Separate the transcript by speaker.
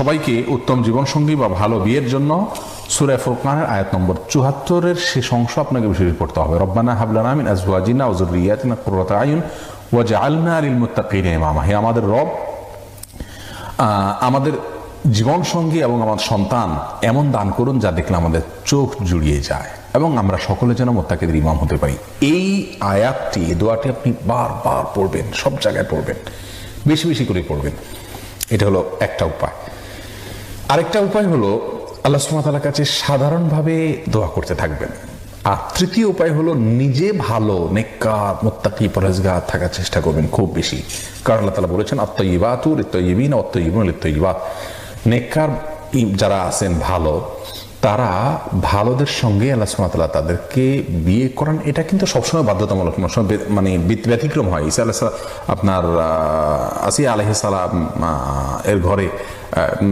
Speaker 1: সবাইকে উত্তম জীবনসঙ্গী বা ভালো বিয়ের জন্য সূরা ফুরকানের আয়াত নম্বর ৭৪-এর শেষ অংশ আপনাকে বেশি পড়তে হবে। রব্বানা হাবলানা মিন আজওয়াজিনা ওয়া যুররিয়াতিনা কুররাতা আয়ুন ওয়াজআলনা লিল মুত্তাকিনা ইমামা। হে আমাদের রব, আমাদের জীবনসঙ্গী এবং আমার সন্তান এমন দান করুন যা দেখলে আমাদের চোখ জুড়িয়ে যায় এবং আমরা সকলে যেন মুত্তাকিদের ইমাম হতে পারি। এই আয়াতটি, দোয়াটি আপনি বারবার পড়বেন, সব জায়গায় পড়বেন, বেশি বেশি করে পড়বেন। এটা হলো একটা উপায়। আরেকটা উপায় হলো আল্লাহ সুবহানাহু ওয়া তাআলার কাছে সাধারণভাবে দোয়া করতে থাকবেন। আর তৃতীয় উপায় হলো নিজে ভালো নেককার মুত্তাকি পরহেজগার থাকার চেষ্টা করবেন খুব বেশি। কারণ আল্লাহ তাআলা বলেছেন আত-তাইয়্যিবাতু লিত-তাইয়্যিবিনা ওয়াত-তাইয়্যিবুনা লিত-তাইয়্যিবাত। নেককার যারা আছেন ভালো, তারা ভালোদের সঙ্গে আল্লাহ সুবহানাহু ওয়া তাআলা তাদেরকে বিয়ে করান। এটা কিন্তু সবসময় বাধ্যতামূলক, মানে ব্যতিক্রম হয়। ঈসা আলাইহিস সালাম, আপনার আসিয়া আলাইহিস সালাম এর ঘরে